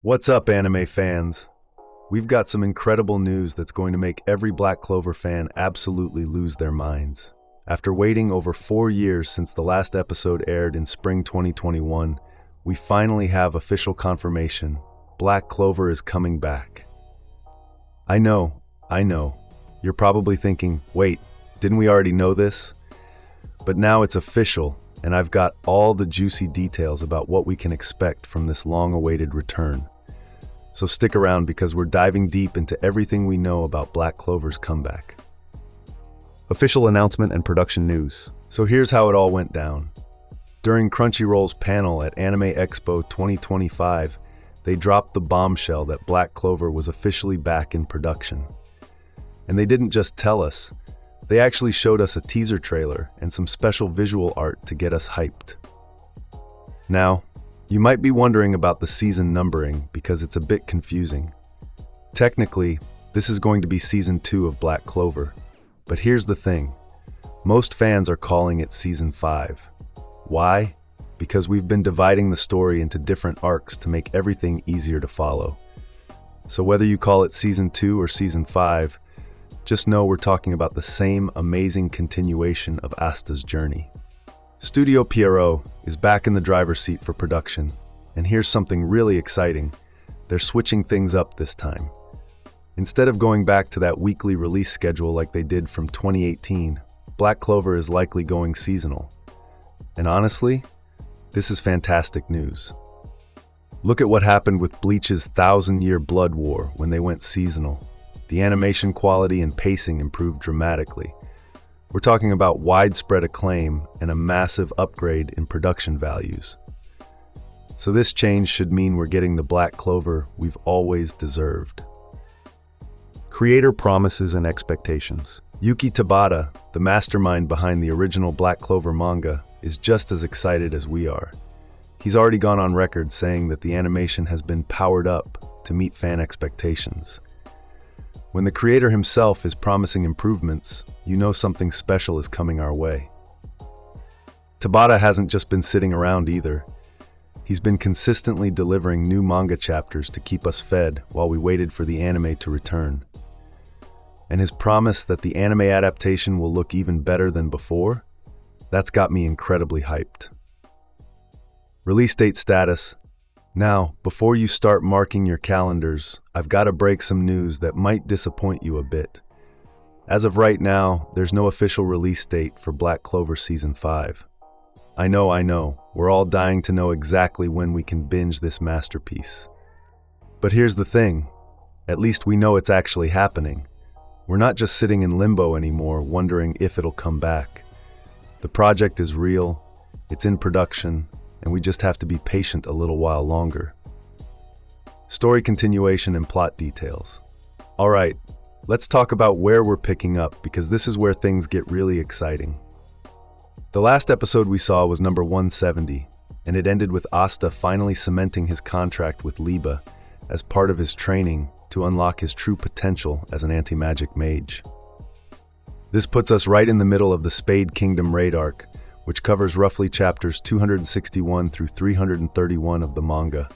What's up, anime fans? We've got some incredible news that's going to make every Black Clover fan absolutely lose their minds. After waiting over 4 years since the last episode aired in spring 2021, we finally have official confirmation. Black Clover is coming back. I know. You're probably thinking, wait, didn't we already know this? But now it's official, and I've got all the juicy details about what we can expect from this long-awaited return. So stick around because we're diving deep into everything we know about Black Clover's comeback. Official announcement and production news. So here's how it all went down. During Crunchyroll's panel at Anime Expo 2025, they dropped the bombshell that Black Clover was officially back in production. And they didn't just tell us, they actually showed us a teaser trailer and some special visual art to get us hyped. Now, you might be wondering about the season numbering because it's a bit confusing. Technically, this is going to be Season 2 of Black Clover. But here's the thing. Most fans are calling it Season 5. Why? Because we've been dividing the story into different arcs to make everything easier to follow. So whether you call it Season 2 or Season 5, just know we're talking about the same amazing continuation of Asta's journey. Studio Pierrot is back in the driver's seat for production, and here's something really exciting. They're switching things up this time. Instead of going back to that weekly release schedule like they did from 2018, Black Clover is likely going seasonal. And honestly, this is fantastic news. Look at what happened with Bleach's 1,000-Year Blood War when they went seasonal. The animation quality and pacing improved dramatically. We're talking about widespread acclaim and a massive upgrade in production values. So this change should mean we're getting the Black Clover we've always deserved. Creator promises and expectations. Yuki Tabata, the mastermind behind the original Black Clover manga, is just as excited as we are. He's already gone on record saying that the animation has been powered up to meet fan expectations. When the creator himself is promising improvements, you know something special is coming our way. Tabata hasn't just been sitting around either. He's been consistently delivering new manga chapters to keep us fed while we waited for the anime to return. And his promise that the anime adaptation will look even better than before, that's got me incredibly hyped. Release date status. Now, before you start marking your calendars, I've got to break some news that might disappoint you a bit. As of right now, there's no official release date for Black Clover Season 5. I know, we're all dying to know exactly when we can binge this masterpiece. But here's the thing, at least we know it's actually happening. We're not just sitting in limbo anymore, wondering if it'll come back. The project is real, it's in production, and we just have to be patient a little while longer. Story continuation and plot details. All right, let's talk about where we're picking up because this is where things get really exciting. The last episode we saw was number 170, and it ended with Asta finally cementing his contract with Liba as part of his training to unlock his true potential as an anti-magic mage. This puts us right in the middle of the Spade Kingdom Raid Arc, which covers roughly chapters 261 through 331 of the manga.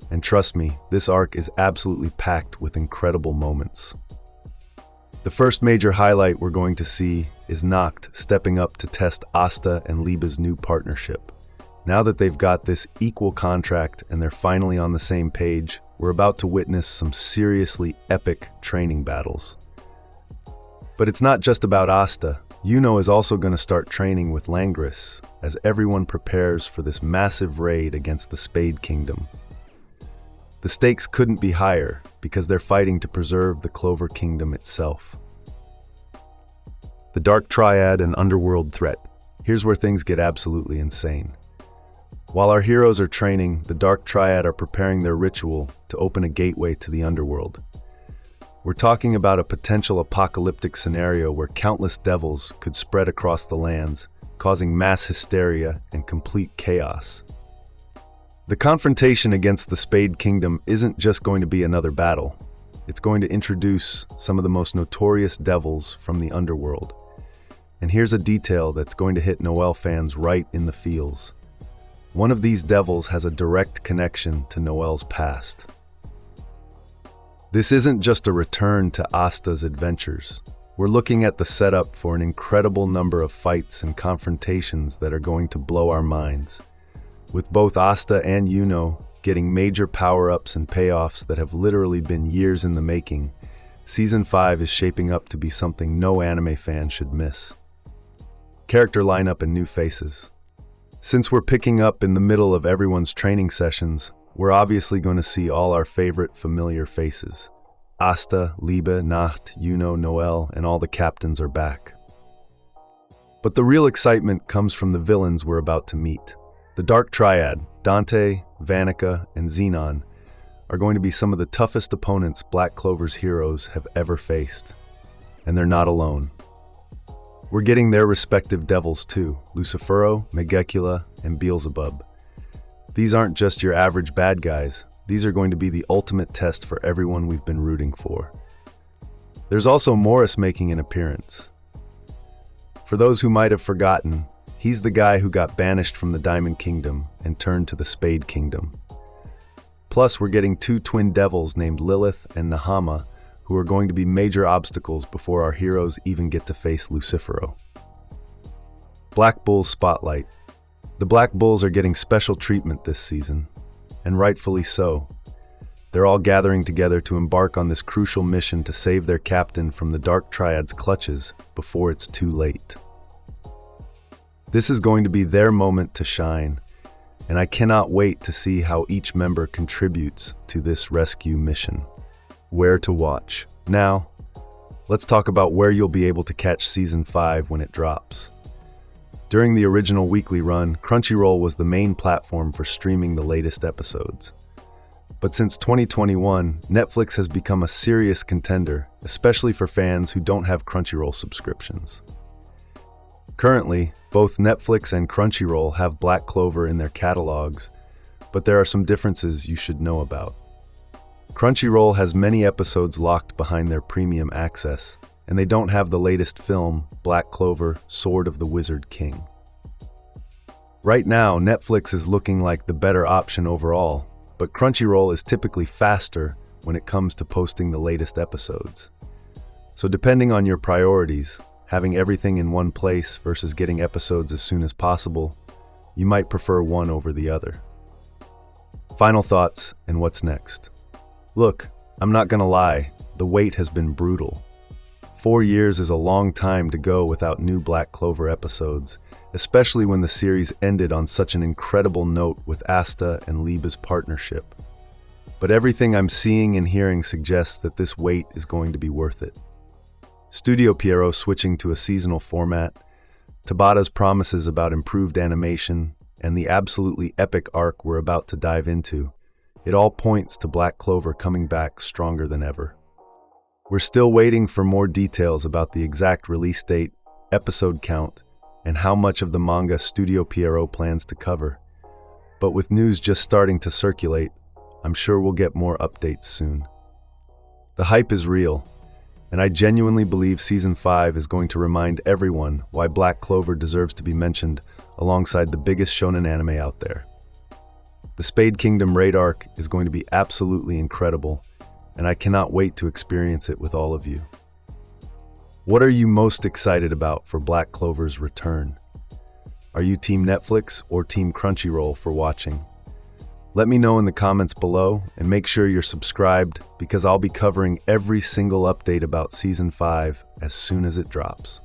And trust me, this arc is absolutely packed with incredible moments. The first major highlight we're going to see is Nacht stepping up to test Asta and Liba's new partnership. Now that they've got this equal contract and they're finally on the same page, we're about to witness some seriously epic training battles. But it's not just about Asta. Yuno is also going to start training with Langris as everyone prepares for this massive raid against the Spade Kingdom. The stakes couldn't be higher because they're fighting to preserve the Clover Kingdom itself. The Dark Triad and Underworld threat. Here's where things get absolutely insane. While our heroes are training, the Dark Triad are preparing their ritual to open a gateway to the Underworld. We're talking about a potential apocalyptic scenario where countless devils could spread across the lands, causing mass hysteria and complete chaos. The confrontation against the Spade Kingdom isn't just going to be another battle. It's going to introduce some of the most notorious devils from the Underworld. And here's a detail that's going to hit Noelle fans right in the feels. One of these devils has a direct connection to Noelle's past. This isn't just a return to Asta's adventures. We're looking at the setup for an incredible number of fights and confrontations that are going to blow our minds. With both Asta and Yuno getting major power-ups and payoffs that have literally been years in the making, Season 5 is shaping up to be something no anime fan should miss. Character lineup and new faces. Since we're picking up in the middle of everyone's training sessions, we're obviously going to see all our favorite familiar faces. Asta, Liebe, Nacht, Yuno, Noelle, and all the captains are back. But the real excitement comes from the villains we're about to meet. The Dark Triad, Dante, Vanica, and Xenon, are going to be some of the toughest opponents Black Clover's heroes have ever faced. And they're not alone. We're getting their respective devils too, Lucifero, Megecula, and Beelzebub. These aren't just your average bad guys. These are going to be the ultimate test for everyone we've been rooting for. There's also Morris making an appearance. For those who might have forgotten, he's the guy who got banished from the Diamond Kingdom and turned to the Spade Kingdom. Plus, we're getting two twin devils named Lilith and Nahama, who are going to be major obstacles before our heroes even get to face Lucifero. Black Bull's Spotlight. The Black Bulls are getting special treatment this season, and rightfully so. They're all gathering together to embark on this crucial mission to save their captain from the Dark Triad's clutches before it's too late. This is going to be their moment to shine, and I cannot wait to see how each member contributes to this rescue mission. Where to watch. Now, let's talk about where you'll be able to catch Season 5 when it drops. During the original weekly run, Crunchyroll was the main platform for streaming the latest episodes. But since 2021, Netflix has become a serious contender, especially for fans who don't have Crunchyroll subscriptions. Currently, both Netflix and Crunchyroll have Black Clover in their catalogs, but there are some differences you should know about. Crunchyroll has many episodes locked behind their premium access, and they don't have the latest film, Black Clover, Sword of the Wizard King. Right now, Netflix is looking like the better option overall, but Crunchyroll is typically faster when it comes to posting the latest episodes. So depending on your priorities, having everything in one place versus getting episodes as soon as possible, you might prefer one over the other. Final thoughts and what's next. Look, I'm not gonna lie, the wait has been brutal. 4 years is a long time to go without new Black Clover episodes, especially when the series ended on such an incredible note with Asta and Liebe's partnership. But everything I'm seeing and hearing suggests that this wait is going to be worth it. Studio Pierrot switching to a seasonal format, Tabata's promises about improved animation, and the absolutely epic arc we're about to dive into, it all points to Black Clover coming back stronger than ever. We're still waiting for more details about the exact release date, episode count, and how much of the manga Studio Pierrot plans to cover. But with news just starting to circulate, I'm sure we'll get more updates soon. The hype is real, and I genuinely believe Season 5 is going to remind everyone why Black Clover deserves to be mentioned alongside the biggest shonen anime out there. The Spade Kingdom Raid Arc is going to be absolutely incredible, and I cannot wait to experience it with all of you. What are you most excited about for Black Clover's return? Are you Team Netflix or Team Crunchyroll for watching? Let me know in the comments below, and make sure you're subscribed because I'll be covering every single update about Season 5 as soon as it drops.